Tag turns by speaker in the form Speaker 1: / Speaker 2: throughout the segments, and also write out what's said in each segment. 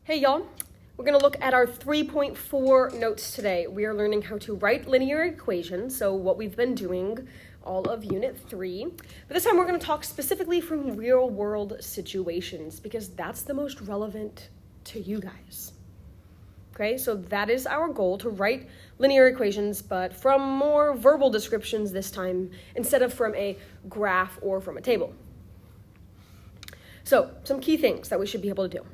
Speaker 1: Hey y'all, we're going to look at our 3.4 notes today. We are learning how to write linear equations, so what we've been doing all of Unit 3. But this time we're going to talk specifically from real world situations because that's the most relevant to you guys. Okay, so that is our goal, to write linear equations, but from more verbal descriptions this time instead of from a graph or from a table. So, some key things that we should be able to do.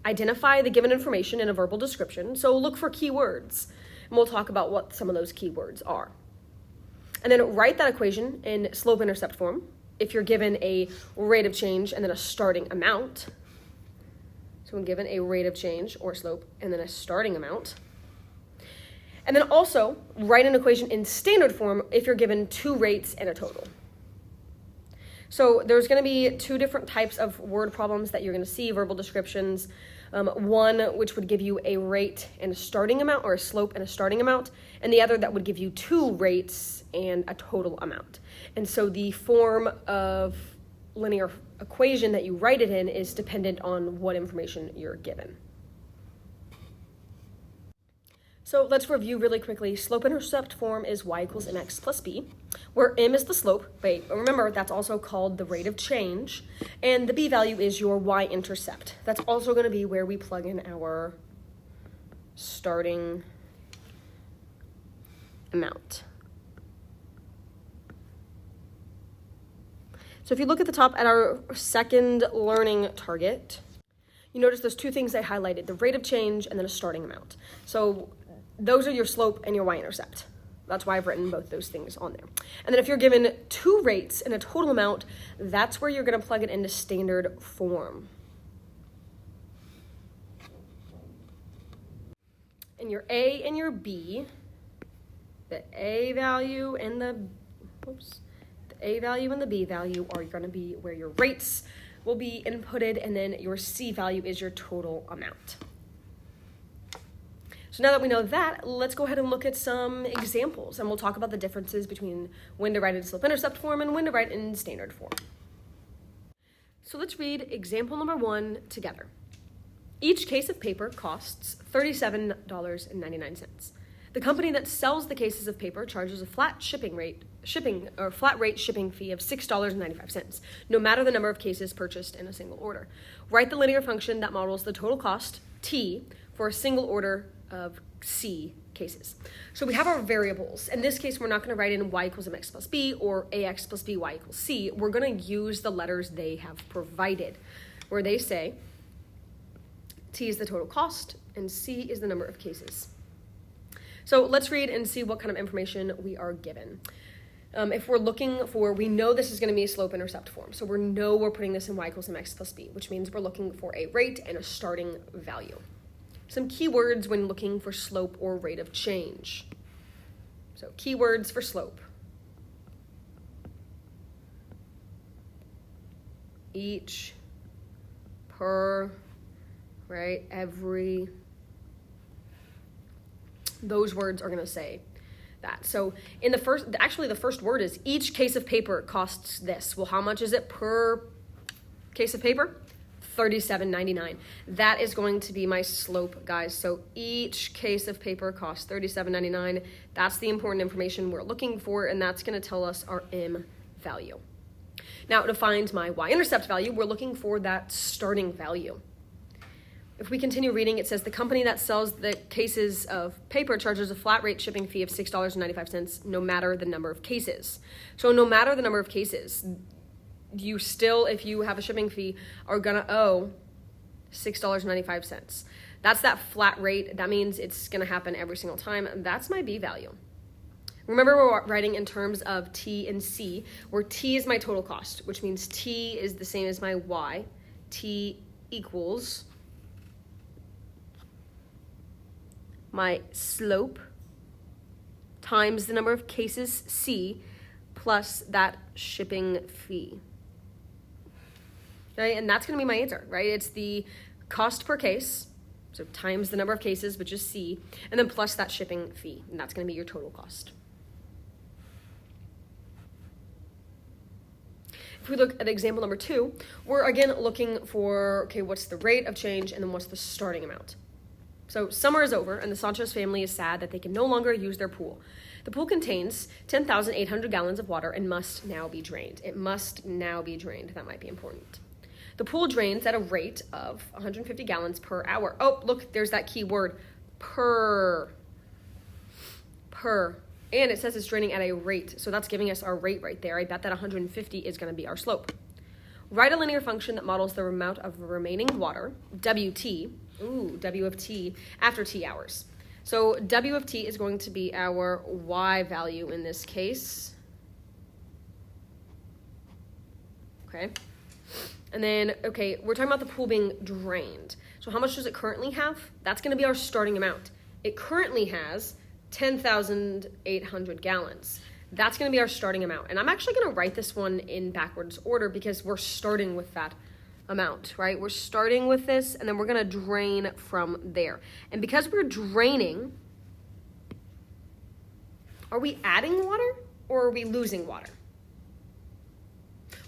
Speaker 1: Identify the given information in a verbal description, so look for keywords, and we'll talk about what some of those keywords are. And then write that equation in slope-intercept form if you're given a rate of change and then a starting amount. So when given a rate of change or slope and then a starting amount. And then also write an equation in standard form if you're given two rates and a total. So there's going to be two different types of word problems that you're going to see, verbal descriptions. One which would give you a rate and a starting amount, or a slope and a starting amount, and the other that would give you two rates and a total amount. And so the form of linear equation that you write it in is dependent on what information you're given. So let's review really quickly. Slope-intercept form is y equals mx plus b, where m is the slope, but remember that's also called the rate of change, and the b value is your y-intercept. That's also going to be where we plug in our starting amount. So if you look at the top at our second learning target, you notice there's two things I highlighted, the rate of change and then a starting amount. So those are your slope and your y-intercept. That's why I've written both those things on there. And then if you're given two rates and a total amount, that's where you're going to plug it into standard form. And your A and your B, the A value and the A value and the B value are going to be where your rates will be inputted, and then your C value is your total amount. So now that we know that, let's go ahead and look at some examples, and we'll talk about the differences between when to write in slope-intercept form and when to write in standard form. So let's read example number 1 together. Each case of paper costs $37.99. The company that sells the cases of paper charges a flat rate shipping fee of $6.95, no matter the number of cases purchased in a single order. Write the linear function that models the total cost, T, for a single order of C cases. So we have our variables. In this case, we're not going to write in y equals mx plus b or ax plus by equals c. We're going to use the letters they have provided, where they say T is the total cost and C is the number of cases. So let's read and see what kind of information we are given. If we're looking for, we know this is going to be a slope-intercept form, so we know we're putting this in y equals mx plus b, which means we're looking for a rate and a starting value. Some keywords when looking for slope or rate of change. So keywords for slope. Each, per, right, every. Those words are going to say that. So in the first word is each case of paper costs this. Well, how much is it per case of paper? $37.99. That is going to be my slope, guys. So each case of paper costs $37.99. That's the important information we're looking for, and that's going to tell us our M value. Now, to find my y-intercept value, we're looking for that starting value. If we continue reading, it says the company that sells the cases of paper charges a flat rate shipping fee of $6.95 no matter the number of cases. So no matter the number of cases, you still, if you have a shipping fee, are going to owe $6.95. That's that flat rate. That means it's going to happen every single time. That's my B value. Remember, we're writing in terms of T and C, where T is my total cost, which means T is the same as my Y. T equals my slope times the number of cases, C, plus that shipping fee. Okay, and that's going to be my answer, right? It's the cost per case, so times the number of cases, which is C, and then plus that shipping fee, and that's going to be your total cost. If we look at example number 2, we're again looking for, okay, what's the rate of change and then what's the starting amount. So summer is over and the Sanchez family is sad that they can no longer use their pool. The pool contains 10,800 gallons of water and must now be drained. It must now be drained. That might be important. The pool drains at a rate of 150 gallons per hour. Oh, look, there's that key word, per. And it says it's draining at a rate. So that's giving us our rate right there. I bet that 150 is going to be our slope. Write a linear function that models the amount of remaining water, WT, W of t, after t hours. So W of t is going to be our y value in this case. Okay. And then, okay, we're talking about the pool being drained. So how much does it currently have? That's going to be our starting amount. It currently has 10,800 gallons. That's going to be our starting amount. And I'm actually going to write this one in backwards order because we're starting with that amount, right? We're starting with this and then we're going to drain from there. And because we're draining, are we adding water or are we losing water?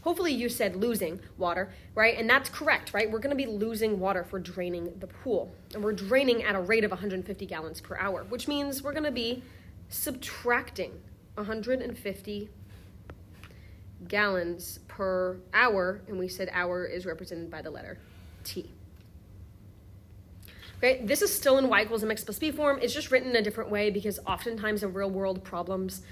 Speaker 1: Hopefully you said losing water, right? And that's correct, right? We're going to be losing water for draining the pool. And we're draining at a rate of 150 gallons per hour, which means we're going to be subtracting 150 gallons per hour. And we said hour is represented by the letter T. Okay, this is still in y equals mx plus b form. It's just written in a different way because oftentimes in real world problems,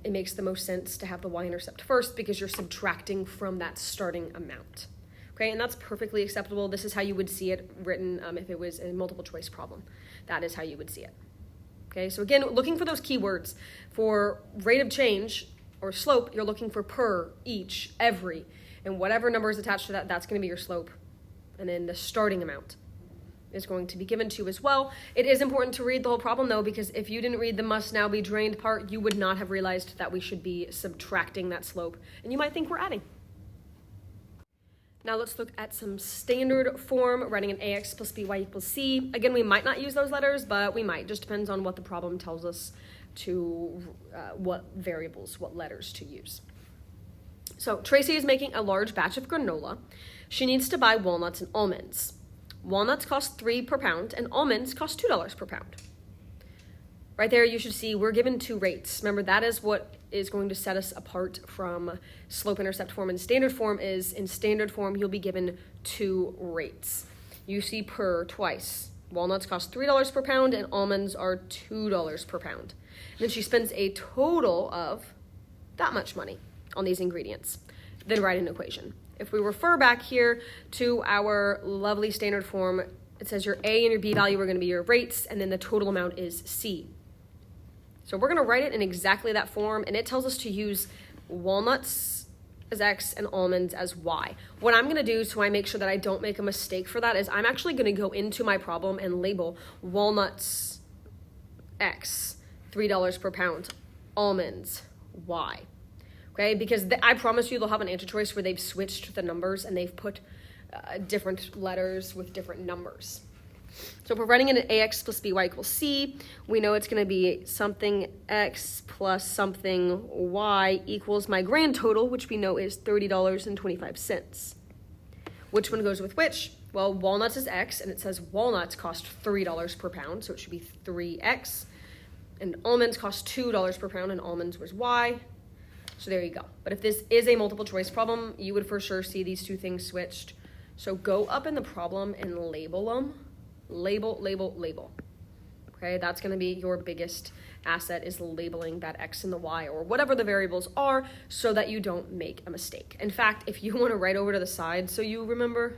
Speaker 1: it makes the most sense to have the y-intercept first because you're subtracting from that starting amount. Okay, and that's perfectly acceptable. This is how you would see it written if it was a multiple choice problem. That is how you would see it. Okay, so again, looking for those keywords. For rate of change or slope, you're looking for per, each, every, and whatever number is attached to that, that's going to be your slope. And then the starting amount is going to be given to you as well. It is important to read the whole problem though, because if you didn't read the must now be drained part, you would not have realized that we should be subtracting that slope, and you might think we're adding. Now let's look at some standard form, writing an ax plus by equals c. Again, we might not use those letters, but we might. Just depends on what the problem tells us to, what variables, what letters to use. So Tracy is making a large batch of granola. She needs to buy walnuts and almonds. Walnuts cost $3 per pound and almonds cost $2 per pound. Right there you should see we're given two rates. Remember, that is what is going to set us apart from slope-intercept form and standard form. Is in standard form you'll be given two rates. You see per twice. Walnuts cost $3 per pound and almonds are $2 per pound. And then she spends a total of that much money on these ingredients. Then write an equation. If we refer back here to our lovely standard form, it says your A and your B value are going to be your rates, and then the total amount is C. So we're going to write it in exactly that form, and it tells us to use walnuts as X and almonds as Y. What I'm going to do so I make sure that I don't make a mistake for that is I'm actually going to go into my problem and label walnuts X, $3 per pound, almonds Y. Okay, because I promise you they'll have an answer choice where they've switched the numbers and they've put different letters with different numbers. So if we're writing in an ax plus by equals c, we know it's going to be something x plus something y equals my grand total, which we know is $30.25. Which one goes with which? Well, walnuts is x, and it says walnuts cost $3 per pound, so it should be 3x. And almonds cost $2 per pound, and almonds was y. So there you go. But if this is a multiple choice problem, you would for sure see these two things switched. So go up in the problem and label them. Label, label, label. Okay, that's going to be your biggest asset, is labeling that x and the y or whatever the variables are so that you don't make a mistake. In fact, if you want to write over to the side so you remember,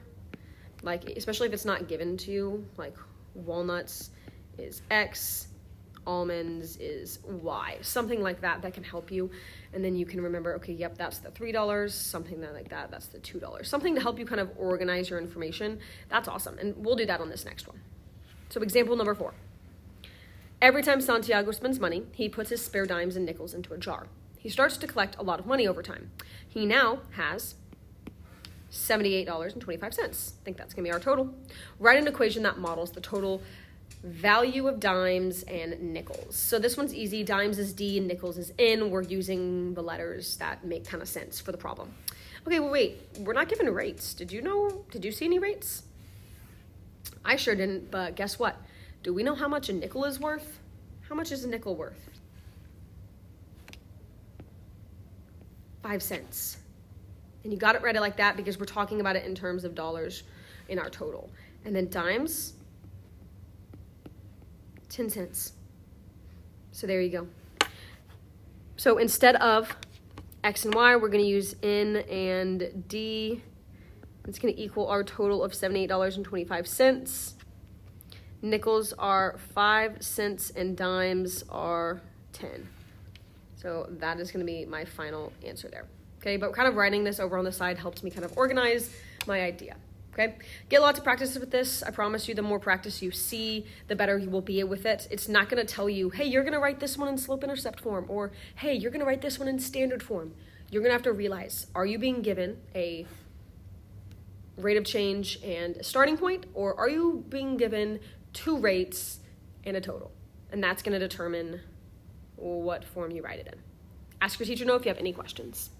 Speaker 1: like especially if it's not given to you, like walnuts is x, almonds is y, something like that can help you. And then you can remember, okay, yep, that's the $3, something like that, that's the $2. Something to help you kind of organize your information. That's awesome. And we'll do that on this next one. So example number 4. Every time Santiago spends money, he puts his spare dimes and nickels into a jar. He starts to collect a lot of money over time. He now has $78.25. I think that's gonna be our total. Write an equation that models the total value of dimes and nickels. So this one's easy. Dimes is D and nickels is N. We're using the letters that make kind of sense for the problem. Okay, well, wait, we're not given rates. Did you see any rates? I sure didn't, but guess what? Do we know how much a nickel is worth? How much is a nickel worth? 5 cents. And you got it right like that because we're talking about it in terms of dollars in our total. And then dimes, 10 cents. So there you go. So instead of X and Y, we're going to use N and D. It's going to equal our total of $78.25. Nickels are 5 cents and dimes are 10. So that is going to be my final answer there. Okay, but kind of writing this over on the side helps me kind of organize my idea. Okay, get lots of practice with this. I promise you, the more practice you see, the better you will be with it. It's not going to tell you, hey, you're going to write this one in slope-intercept form, or hey, you're going to write this one in standard form. You're going to have to realize, are you being given a rate of change and a starting point, or are you being given 2 rates and a total? And that's going to determine what form you write it in. Ask your teacher if you have any questions.